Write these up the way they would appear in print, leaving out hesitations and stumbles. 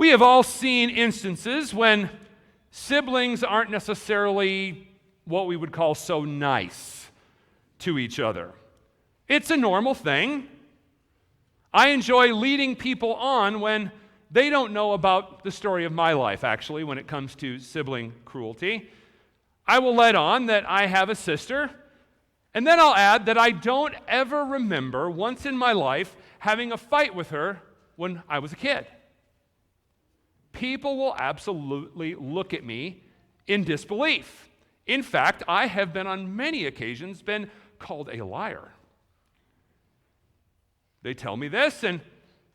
We have all seen instances when siblings aren't necessarily what we would call so nice to each other. It's a normal thing. I enjoy leading people on when they don't know about the story of my life, actually, when it comes to sibling cruelty. I will let on that I have a sister, and then I'll add that I don't ever remember once in my life having a fight with her when I was a kid. People will absolutely look at me in disbelief. In fact, I have been on many occasions been called a liar. They tell me this, and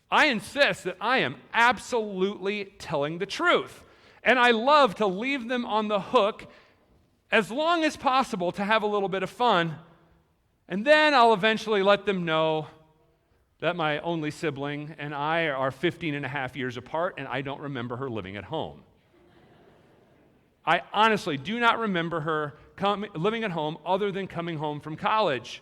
I insist that I am absolutely telling the truth. And I love to leave them on the hook as long as possible to have a little bit of fun. And then I'll eventually let them know that my only sibling and I are 15 and a half years apart, and I don't remember her living at home. I honestly do not remember her living at home other than coming home from college.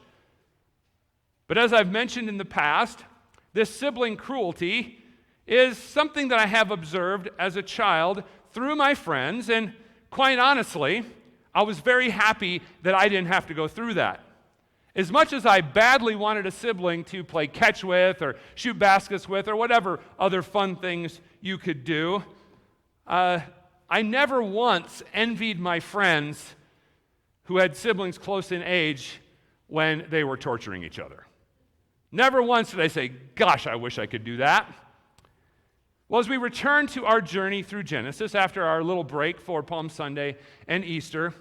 But as I've mentioned in the past, this sibling cruelty is something that I have observed as a child through my friends, and quite honestly, I was very happy that I didn't have to go through that. As much as I badly wanted a sibling to play catch with or shoot baskets with or whatever other fun things you could do, I never once envied my friends who had siblings close in age when they were torturing each other. Never once did I say, gosh, I wish I could do that. Well, as we return to our journey through Genesis after our little break for Palm Sunday and Easter,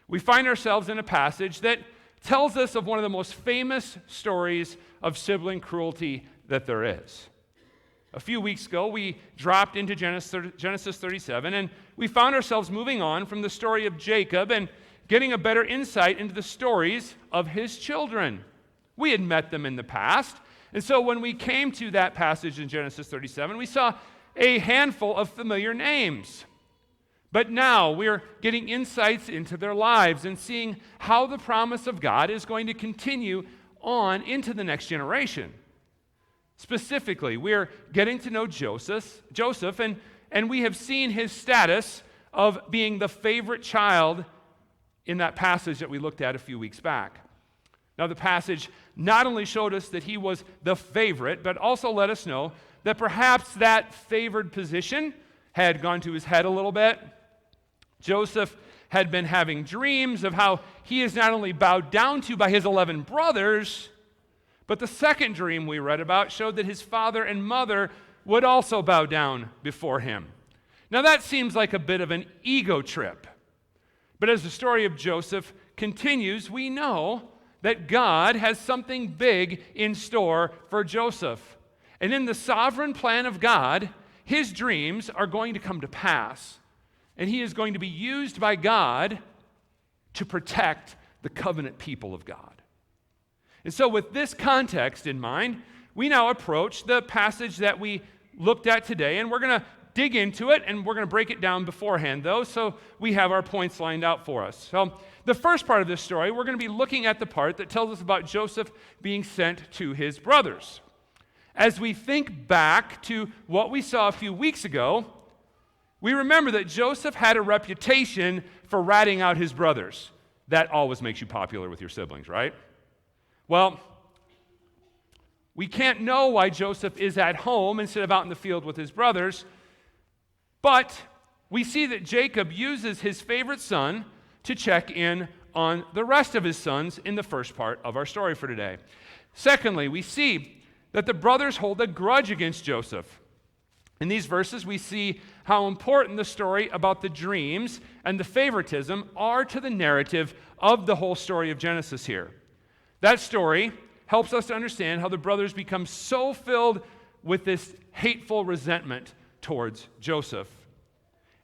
we find ourselves in a passage that tells us of one of the most famous stories of sibling cruelty that there is. A few weeks ago, we dropped into Genesis 37, and we found ourselves moving on from the story of Jacob and getting a better insight into the stories of his children. We had met them in the past, and so when we came to that passage in Genesis 37, we saw a handful of familiar names. But now we're getting insights into their lives and seeing how the promise of God is going to continue on into the next generation. Specifically, we're getting to know Joseph, and we have seen his status of being the favorite child in that passage that we looked at a few weeks back. Now, the passage not only showed us that he was the favorite, but also let us know that perhaps that favored position had gone to his head a little bit. Joseph had been having dreams of how he is not only bowed down to by his 11 brothers, but the second dream we read about showed that his father and mother would also bow down before him. Now that seems like a bit of an ego trip. But as the story of Joseph continues, we know that God has something big in store for Joseph. And in the sovereign plan of God, his dreams are going to come to pass. And he is going to be used by God to protect the covenant people of God. And so with this context in mind, we now approach the passage that we looked at today, and we're going to dig into it, and we're going to break it down beforehand, though, so we have our points lined out for us. So the first part of this story, we're going to be looking at the part that tells us about Joseph being sent to his brothers. As we think back to what we saw a few weeks ago, we remember that Joseph had a reputation for ratting out his brothers. That always makes you popular with your siblings, right? Well, we can't know why Joseph is at home instead of out in the field with his brothers, but we see that Jacob uses his favorite son to check in on the rest of his sons in the first part of our story for today. Secondly, we see that the brothers hold a grudge against Joseph. In these verses, we see how important the story about the dreams and the favoritism are to the narrative of the whole story of Genesis here. That story helps us to understand how the brothers become so filled with this hateful resentment towards Joseph.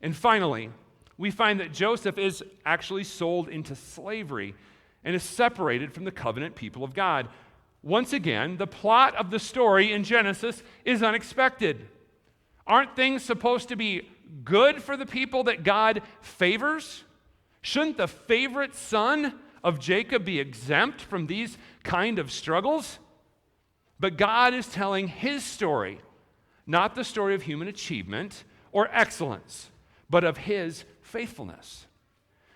And finally, we find that Joseph is actually sold into slavery and is separated from the covenant people of God. Once again, the plot of the story in Genesis is unexpected. Aren't things supposed to be good for the people that God favors? Shouldn't the favorite son of Jacob be exempt from these kind of struggles? But God is telling his story, not the story of human achievement or excellence, but of his faithfulness.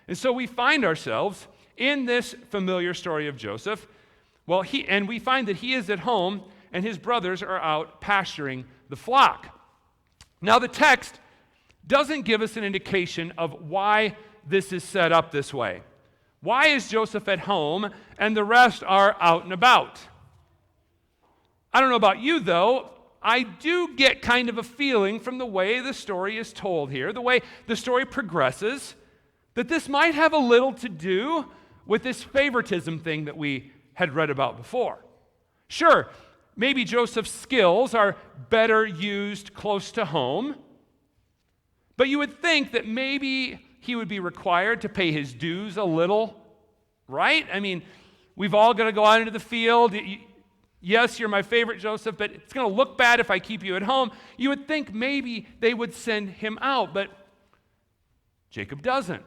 And so we find ourselves in this familiar story of Joseph. We find that he is at home and his brothers are out pasturing the flock. Now, the text doesn't give us an indication of why this is set up this way. Why is Joseph at home and the rest are out and about? I don't know about you, though. I do get kind of a feeling from the way the story is told here, the way the story progresses, that this might have a little to do with this favoritism thing that we had read about before. Sure, maybe Joseph's skills are better used close to home, but you would think that maybe he would be required to pay his dues a little, right? I mean, we've all got to go out into the field. Yes, you're my favorite, Joseph, but it's going to look bad if I keep you at home. You would think maybe they would send him out, but Jacob doesn't.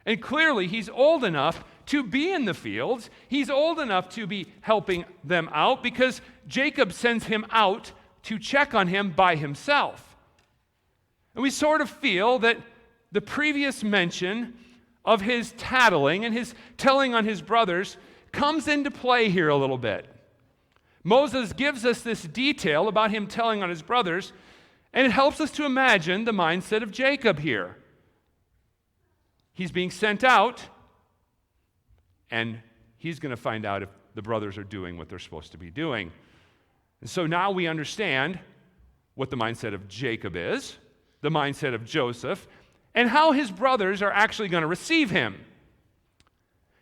And clearly, he's old enough to be in the fields. He's old enough to be helping them out because Jacob sends him out to check on him by himself. And we sort of feel that the previous mention of his tattling and his telling on his brothers comes into play here a little bit. Moses gives us this detail about him telling on his brothers, and it helps us to imagine the mindset of Jacob here. He's being sent out, and he's going to find out if the brothers are doing what they're supposed to be doing. And so now we understand what the mindset of Jacob is, the mindset of Joseph, and how his brothers are actually going to receive him.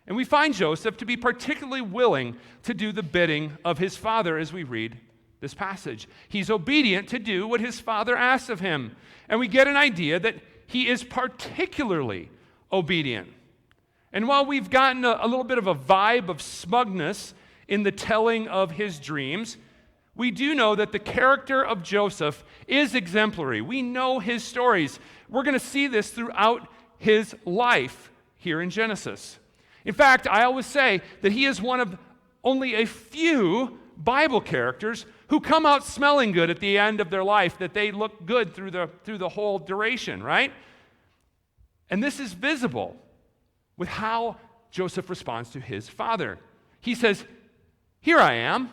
And we find Joseph to be particularly willing to do the bidding of his father as we read this passage. He's obedient to do what his father asks of him. And we get an idea that he is particularly obedient. And while we've gotten a little bit of a vibe of smugness in the telling of his dreams, we do know that the character of Joseph is exemplary. We know his stories. We're going to see this throughout his life here in Genesis. In fact, I always say that he is one of only a few Bible characters who come out smelling good at the end of their life, that they look good through the whole duration, right? And this is visible with how Joseph responds to his father. He says, "Here I am."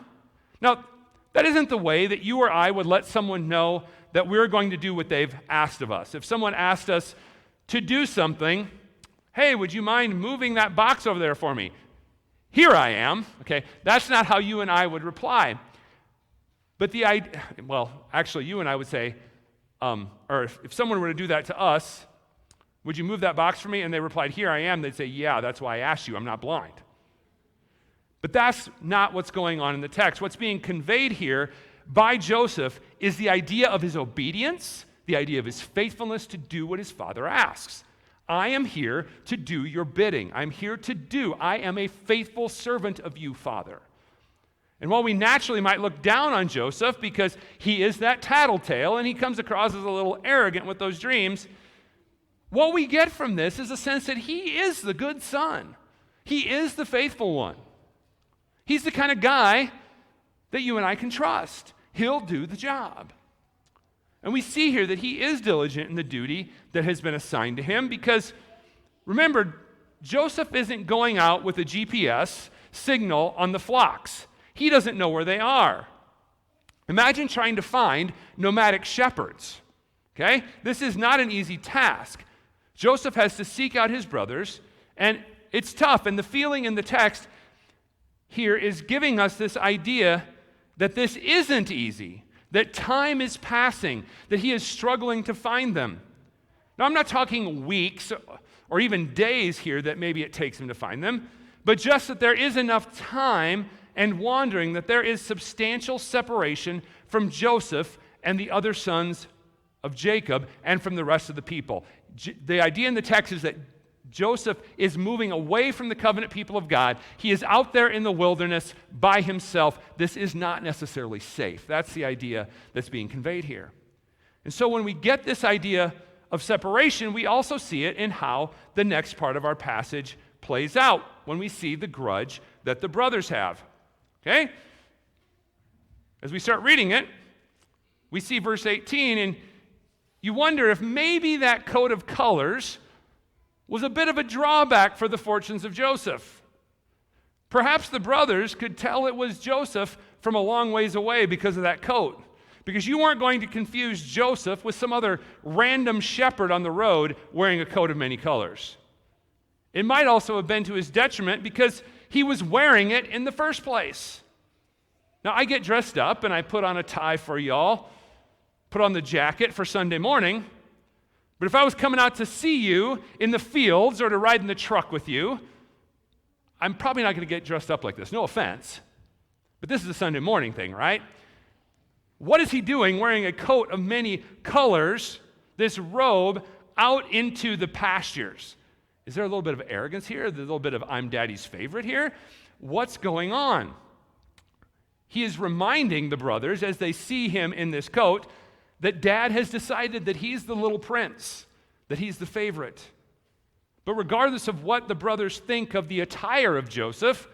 Now, that isn't the way that you or I would let someone know that we're going to do what they've asked of us. If someone asked us to do something, "Hey, would you mind moving that box over there for me?" "Here I am." Okay, that's not how you and I would reply. But actually, you and I would say, or if someone were to do that to us, "Would you move that box for me?" And they replied, "Here I am." They'd say, "Yeah, that's why I asked you. I'm not blind." But that's not what's going on in the text. What's being conveyed here by Joseph is the idea of his obedience, the idea of his faithfulness to do what his father asks. I am here to do your bidding. I am a faithful servant of you, Father. And while we naturally might look down on Joseph because he is that tattletale and he comes across as a little arrogant with those dreams, what we get from this is a sense that he is the good son. He is the faithful one. He's the kind of guy that you and I can trust. He'll do the job. And we see here that he is diligent in the duty that has been assigned to him because, remember, Joseph isn't going out with a GPS signal on the flocks. He doesn't know where they are. Imagine trying to find nomadic shepherds. Okay? This is not an easy task. Joseph has to seek out his brothers, and it's tough. And the feeling in the text here is giving us this idea that this isn't easy, that time is passing, that he is struggling to find them. Now, I'm not talking weeks or even days here that maybe it takes him to find them, but just that there is enough time and wandering that there is substantial separation from Joseph and the other sons of Jacob and from the rest of the people. The idea in the text is that Joseph is moving away from the covenant people of God. He is out there in the wilderness by himself. This is not necessarily safe. That's the idea that's being conveyed here. And so when we get this idea of separation, we also see it in how the next part of our passage plays out when we see the grudge that the brothers have. Okay? As we start reading it, we see verse 18, and you wonder if maybe that coat of colors was a bit of a drawback for the fortunes of Joseph. Perhaps the brothers could tell it was Joseph from a long ways away because of that coat. Because you weren't going to confuse Joseph with some other random shepherd on the road wearing a coat of many colors. It might also have been to his detriment because he was wearing it in the first place. Now, I get dressed up and I put on a tie for y'all, put on the jacket for Sunday morning, but if I was coming out to see you in the fields or to ride in the truck with you, I'm probably not going to get dressed up like this. No offense. But this is a Sunday morning thing, right? What is he doing wearing a coat of many colors, this robe, out into the pastures? Is there a little bit of arrogance here? A little bit of I'm daddy's favorite here? What's going on? He is reminding the brothers as they see him in this coat that dad has decided that he's the little prince, that he's the favorite. But regardless of what the brothers think of the attire of Joseph,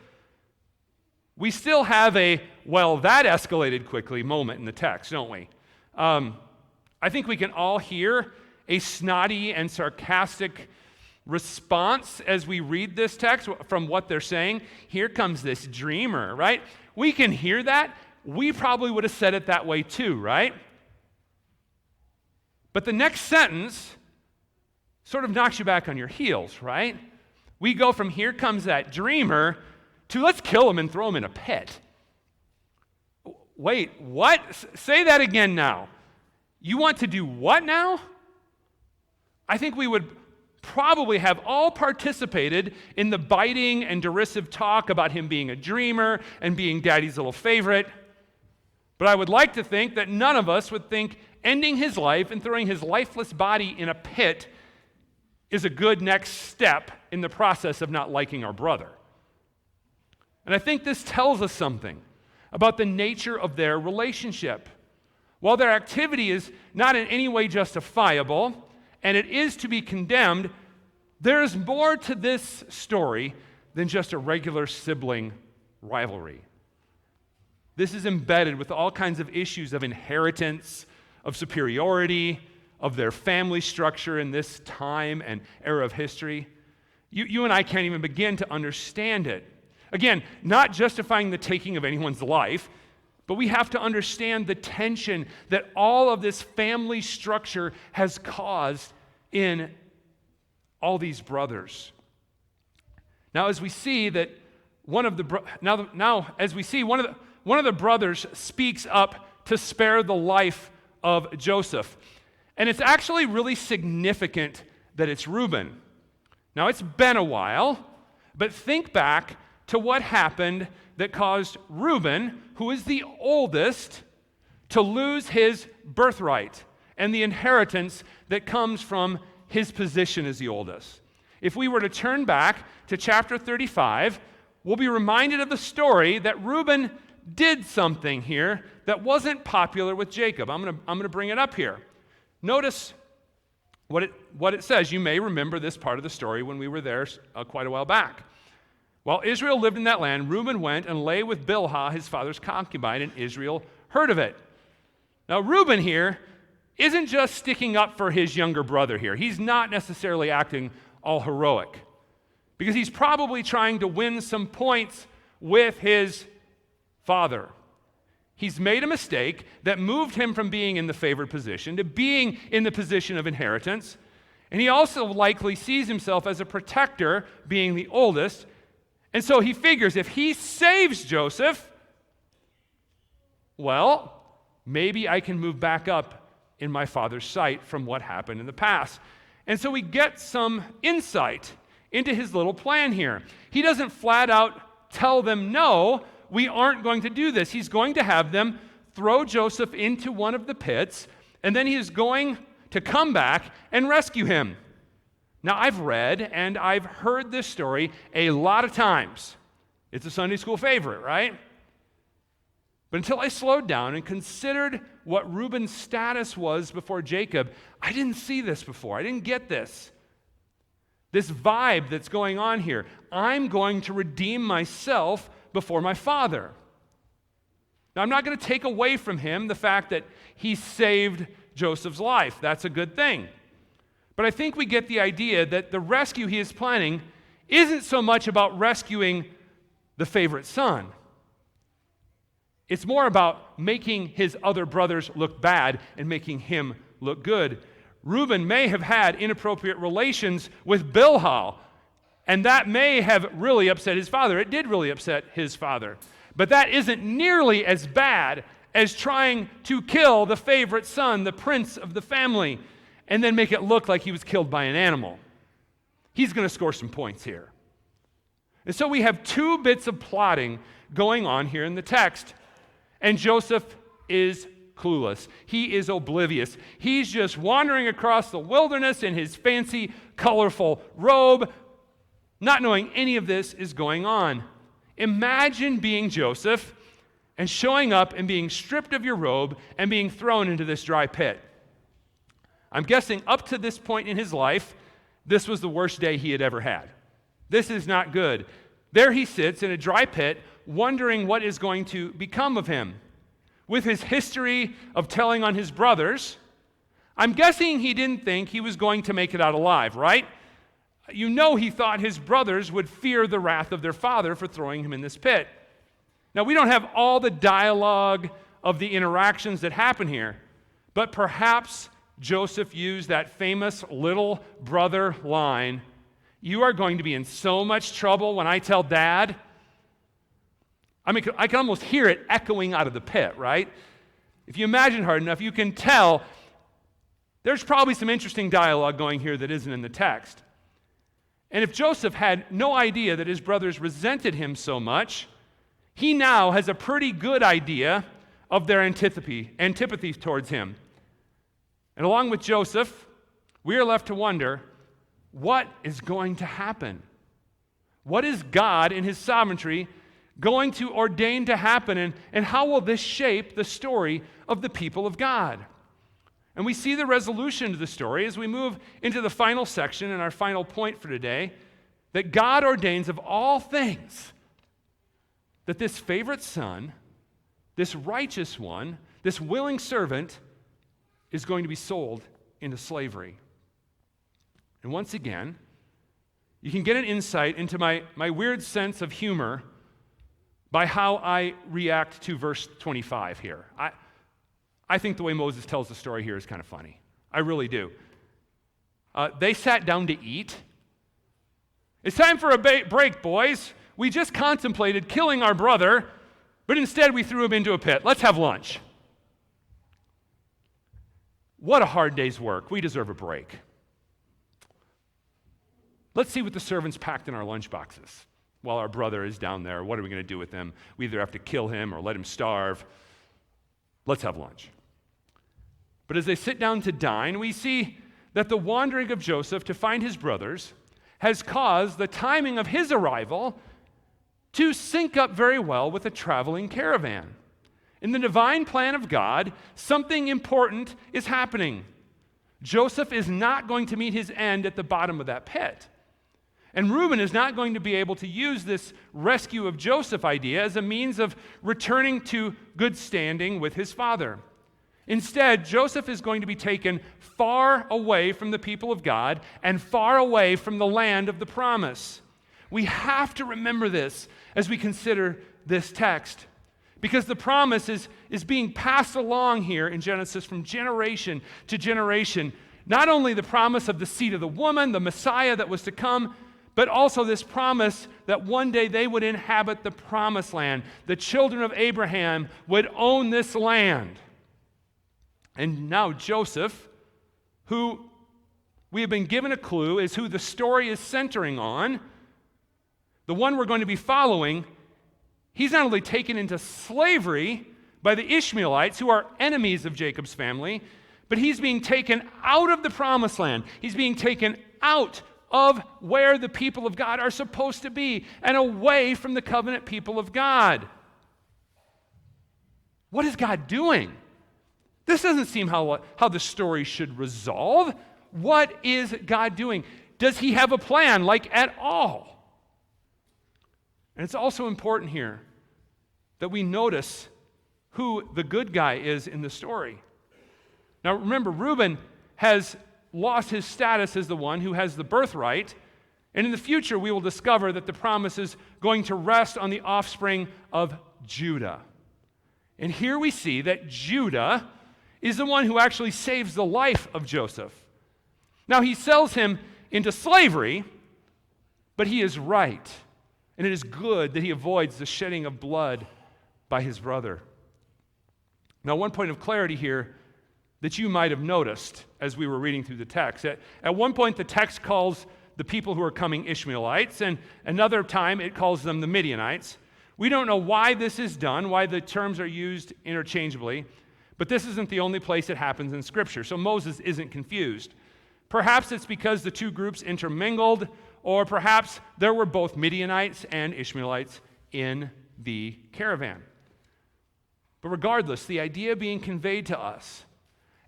we still have a, well, that escalated quickly moment in the text, don't we? I think we can all hear a snotty and sarcastic response as we read this text from what they're saying. Here comes this dreamer, right? We can hear that. We probably would have said it that way too, right? But the next sentence sort of knocks you back on your heels, right? We go from here comes that dreamer to let's kill him and throw him in a pit. Wait, what? Say that again now. You want to do what now? I think we would probably have all participated in the biting and derisive talk about him being a dreamer and being daddy's little favorite. But I would like to think that none of us would think ending his life and throwing his lifeless body in a pit is a good next step in the process of not liking our brother. And I think this tells us something about the nature of their relationship. While their activity is not in any way justifiable, and it is to be condemned, there is more to this story than just a regular sibling rivalry. This is embedded with all kinds of issues of inheritance, of superiority, of their family structure in this time and era of history. You and I can't even begin to understand it. Again, not justifying the taking of anyone's life, but we have to understand the tension that all of this family structure has caused in all these brothers. Now, as we see that one of the brothers speaks up to spare the life of Joseph, and it's actually really significant that it's Reuben. Now, it's been a while, but think back to what happened that caused Reuben, who is the oldest, to lose his birthright and the inheritance that comes from his position as the oldest. If we were to turn back to chapter 35, we'll be reminded of the story that Reuben did something here that wasn't popular with Jacob. I'm going to bring it up here. Notice what it says. You may remember this part of the story when we were there quite a while back. While Israel lived in that land, Reuben went and lay with Bilhah, his father's concubine, and Israel heard of it. Now, Reuben here isn't just sticking up for his younger brother here. He's not necessarily acting all heroic because he's probably trying to win some points with his father. He's made a mistake that moved him from being in the favored position to being in the position of inheritance. And he also likely sees himself as a protector, being the oldest. And so he figures if he saves Joseph, well, maybe I can move back up in my father's sight from what happened in the past. And so we get some insight into his little plan here. He doesn't flat out tell them, no, we aren't going to do this. He's going to have them throw Joseph into one of the pits, and then he is going to come back and rescue him. Now, I've read and I've heard this story a lot of times. It's a Sunday school favorite, right? But until I slowed down and considered what Reuben's status was before Jacob, I didn't see this before. I didn't get this. This vibe that's going on here. I'm going to redeem myself before my father. Now, I'm not going to take away from him the fact that he saved Joseph's life. That's a good thing. But I think we get the idea that the rescue he is planning isn't so much about rescuing the favorite son. It's more about making his other brothers look bad and making him look good. Reuben may have had inappropriate relations with Bilhah, and that may have really upset his father. It did really upset his father. But that isn't nearly as bad as trying to kill the favorite son, the prince of the family, and then make it look like he was killed by an animal. He's going to score some points here. And so we have two bits of plotting going on here in the text. And Joseph is clueless. He is oblivious. He's just wandering across the wilderness in his fancy, colorful robe, not knowing any of this is going on. Imagine being Joseph and showing up and being stripped of your robe and being thrown into this dry pit. I'm guessing up to this point in his life, this was the worst day he had ever had. This is not good. There he sits in a dry pit, wondering what is going to become of him. With his history of telling on his brothers, I'm guessing he didn't think he was going to make it out alive, right? You know he thought his brothers would fear the wrath of their father for throwing him in this pit. Now, we don't have all the dialogue of the interactions that happen here, but perhaps Joseph used that famous little brother line, "You are going to be in so much trouble when I tell Dad." I mean, I can almost hear it echoing out of the pit, right? If you imagine hard enough, you can tell there's probably some interesting dialogue going here that isn't in the text. And if Joseph had no idea that his brothers resented him so much, he now has a pretty good idea of their antipathy towards him. And along with Joseph, we are left to wonder, what is going to happen? What is God in his sovereignty going to ordain to happen, and how will this shape the story of the people of God? And we see the resolution to the story as we move into the final section and our final point for today, that God ordains of all things that this favorite son, this righteous one, this willing servant is going to be sold into slavery. And once again, you can get an insight into my weird sense of humor by how I react to verse 25 here. I think the way Moses tells the story here is kind of funny. I really do. They sat down to eat. It's time for a break, boys. We just contemplated killing our brother, but instead we threw him into a pit. Let's have lunch. What a hard day's work. We deserve a break. Let's see what the servants packed in our lunch boxes while our brother is down there. What are we going to do with him? We either have to kill him or let him starve. Let's have lunch. But as they sit down to dine, we see that the wandering of Joseph to find his brothers has caused the timing of his arrival to sync up very well with a traveling caravan. In the divine plan of God, something important is happening. Joseph is not going to meet his end at the bottom of that pit. And Reuben is not going to be able to use this rescue of Joseph idea as a means of returning to good standing with his father. Instead, Joseph is going to be taken far away from the people of God and far away from the land of the promise. We have to remember this as we consider this text, because the promise is being passed along here in Genesis from generation to generation. Not only the promise of the seed of the woman, the Messiah that was to come, but also this promise that one day they would inhabit the promised land. The children of Abraham would own this land. And now Joseph, who we have been given a clue is who the story is centering on, the one we're going to be following, he's not only taken into slavery by the Ishmaelites, who are enemies of Jacob's family, but he's being taken out of the promised land. He's being taken out of where the people of God are supposed to be and away from the covenant people of God. What is God doing? This doesn't seem how the story should resolve. What is God doing? Does he have a plan, like at all? And it's also important here that we notice who the good guy is in the story. Now remember, Reuben has lost his status as the one who has the birthright, and in the future we will discover that the promise is going to rest on the offspring of Judah. And here we see that Judah is the one who actually saves the life of Joseph. Now he sells him into slavery, but he is right, and it is good that he avoids the shedding of blood by his brother. Now, one point of clarity here that you might have noticed as we were reading through the text. At one point, the text calls the people who are coming Ishmaelites, and another time it calls them the Midianites. We don't know why this is done, why the terms are used interchangeably, but this isn't the only place it happens in Scripture, so Moses isn't confused. Perhaps it's because the two groups intermingled, or perhaps there were both Midianites and Ishmaelites in the caravan. But regardless, the idea being conveyed to us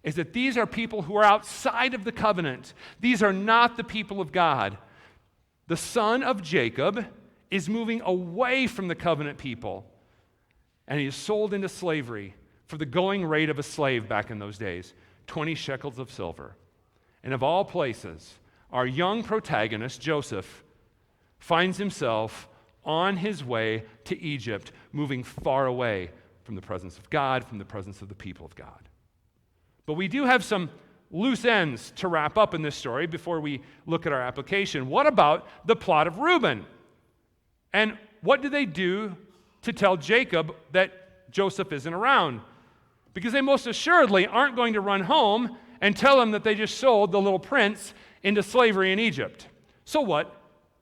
is that these are people who are outside of the covenant. These are not the people of God. The son of Jacob is moving away from the covenant people, and he is sold into slavery for the going rate of a slave back in those days, 20 shekels of silver. And of all places, our young protagonist, Joseph, finds himself on his way to Egypt, moving far away from the presence of God, from the presence of the people of God. But we do have some loose ends to wrap up in this story before we look at our application. What about the plot of Reuben? And what do they do to tell Jacob that Joseph isn't around? Because they most assuredly aren't going to run home and tell him that they just sold the little prince into slavery in Egypt. So what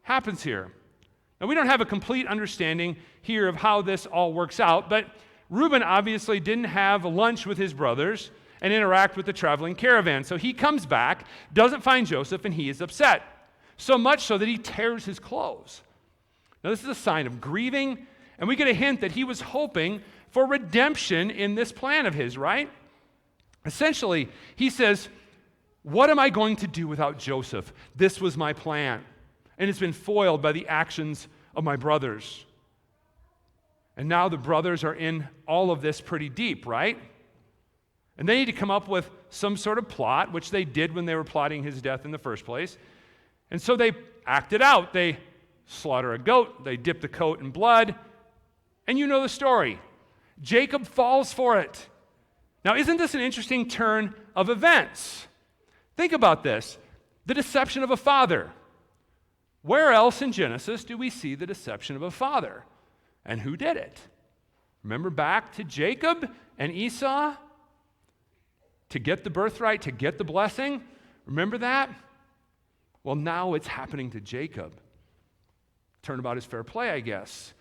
happens here? Now, we don't have a complete understanding here of how this all works out, but Reuben obviously didn't have lunch with his brothers and interact with the traveling caravan. So he comes back, doesn't find Joseph, and he is upset. So much so that he tears his clothes. Now, this is a sign of grieving, and we get a hint that he was hoping for redemption in this plan of his, right? Essentially, he says, what am I going to do without Joseph? This was my plan, and it's been foiled by the actions of my brothers. And now the brothers are in all of this pretty deep, right? And they need to come up with some sort of plot, which they did when they were plotting his death in the first place. And so they act it out. They slaughter a goat, they dip the coat in blood, and you know the story. Jacob falls for it. Now, isn't this an interesting turn of events? Think about this. The deception of a father. Where else in Genesis do we see the deception of a father? And who did it? Remember back to Jacob and Esau? To get the birthright, to get the blessing? Remember that? Well, now it's happening to Jacob. Turnabout is fair play, I guess.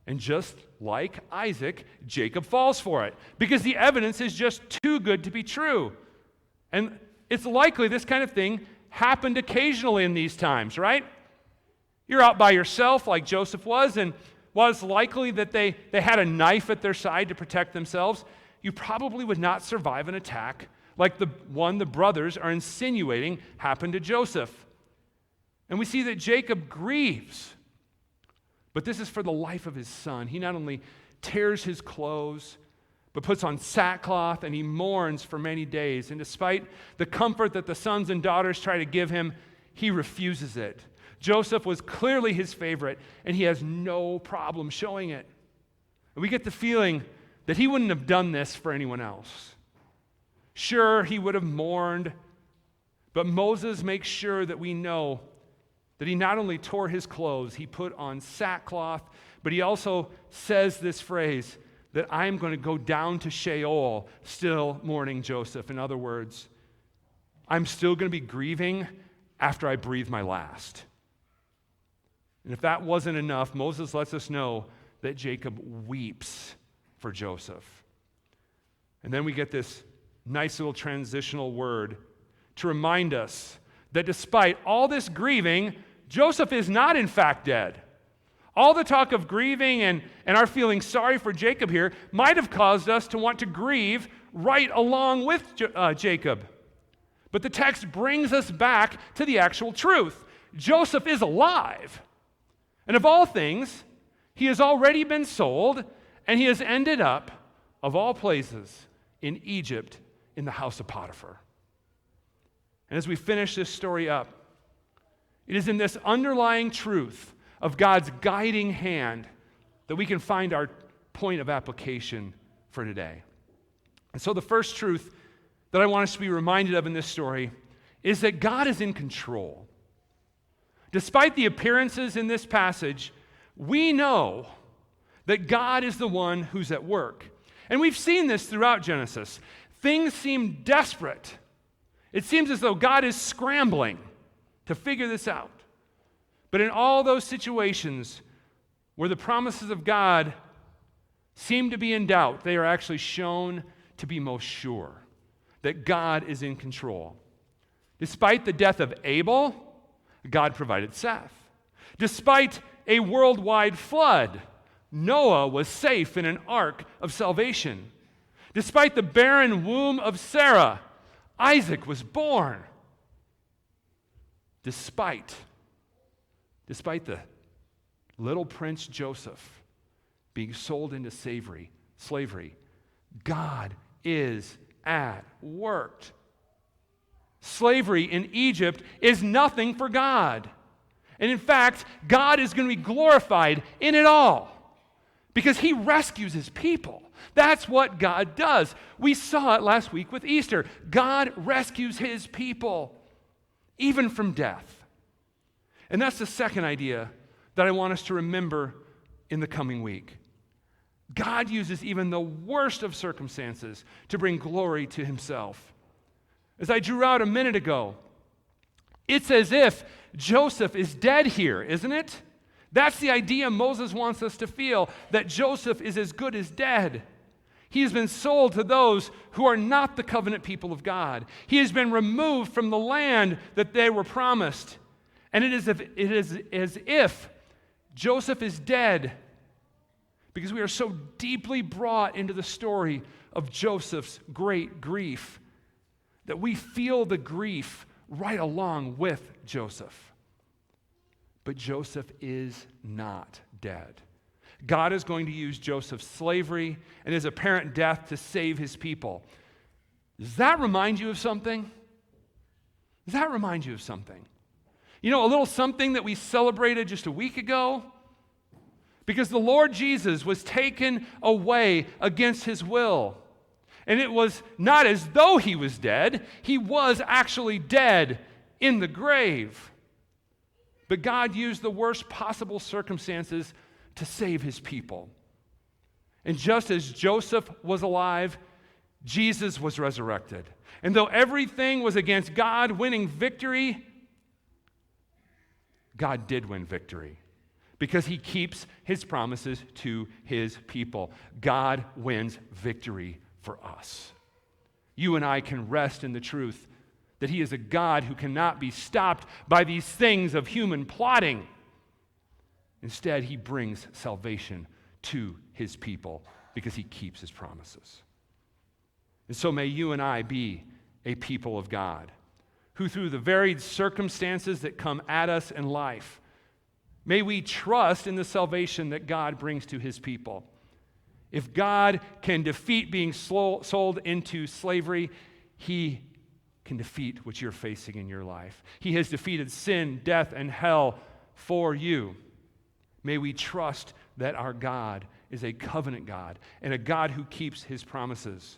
And just like Isaac, Jacob falls for it because the evidence is just too good to be true. And it's likely this kind of thing happened occasionally in these times, right? You're out by yourself like Joseph was, and while it's likely that they had a knife at their side to protect themselves, you probably would not survive an attack like the one the brothers are insinuating happened to Joseph. And we see that Jacob grieves. But this is for the life of his son. He not only tears his clothes, but puts on sackcloth, and he mourns for many days. And despite the comfort that the sons and daughters try to give him, he refuses it. Joseph was clearly his favorite, and he has no problem showing it. And we get the feeling that he wouldn't have done this for anyone else. Sure, he would have mourned, but Moses makes sure that we know that he not only tore his clothes, he put on sackcloth, but he also says this phrase, that I am going to go down to Sheol, still mourning Joseph. In other words, I'm still going to be grieving after I breathe my last. And if that wasn't enough, Moses lets us know that Jacob weeps for Joseph. And then we get this nice little transitional word to remind us that despite all this grieving, Joseph is not in fact dead. All the talk of grieving and our feeling sorry for Jacob here might have caused us to want to grieve right along with Jacob. But the text brings us back to the actual truth. Joseph is alive. And of all things, he has already been sold, and he has ended up of all places, in Egypt, in the house of Potiphar. And as we finish this story up, it is in this underlying truth of God's guiding hand that we can find our point of application for today. And so the first truth that I want us to be reminded of in this story is that God is in control. Despite the appearances in this passage, we know that God is the one who's at work. And we've seen this throughout Genesis. Things seem desperate. It seems as though God is scrambling to figure this out. But in all those situations where the promises of God seem to be in doubt, they are actually shown to be most sure that God is in control. Despite the death of Abel, God provided Seth. Despite a worldwide flood, Noah was safe in an ark of salvation. Despite the barren womb of Sarah, Isaac was born. Despite the little prince Joseph being sold into slavery, God is at work. Slavery in Egypt is nothing for God. And in fact, God is going to be glorified in it all because he rescues his people. That's what God does. We saw it last week with Easter. God rescues his people, even from death. And that's the second idea that I want us to remember in the coming week. God uses even the worst of circumstances to bring glory to himself. As I drew out a minute ago, it's as if Joseph is dead here, isn't it? That's the idea Moses wants us to feel, that Joseph is as good as dead. He has been sold to those who are not the covenant people of God. He has been removed from the land that they were promised. And it is as if Joseph is dead because we are so deeply brought into the story of Joseph's great grief that we feel the grief right along with Joseph. But Joseph is not dead. God is going to use Joseph's slavery and his apparent death to save his people. Does that remind you of something? Does that remind you of something? You know, a little something that we celebrated just a week ago? Because the Lord Jesus was taken away against his will. And it was not as though he was dead. He was actually dead in the grave. But God used the worst possible circumstances to save his people. And just as Joseph was alive, Jesus was resurrected. And though everything was against God winning victory, God did win victory because he keeps his promises to his people. God wins victory for us. You and I can rest in the truth that he is a God who cannot be stopped by these things of human plotting. Instead, he brings salvation to his people because he keeps his promises. And so may you and I be a people of God who, through the varied circumstances that come at us in life, may we trust in the salvation that God brings to his people. If God can defeat being sold into slavery, he can defeat what you're facing in your life. He has defeated sin, death, and hell for you. May we trust that our God is a covenant God and a God who keeps his promises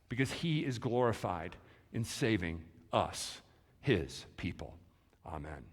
because he is glorified in saving us, his people. Amen.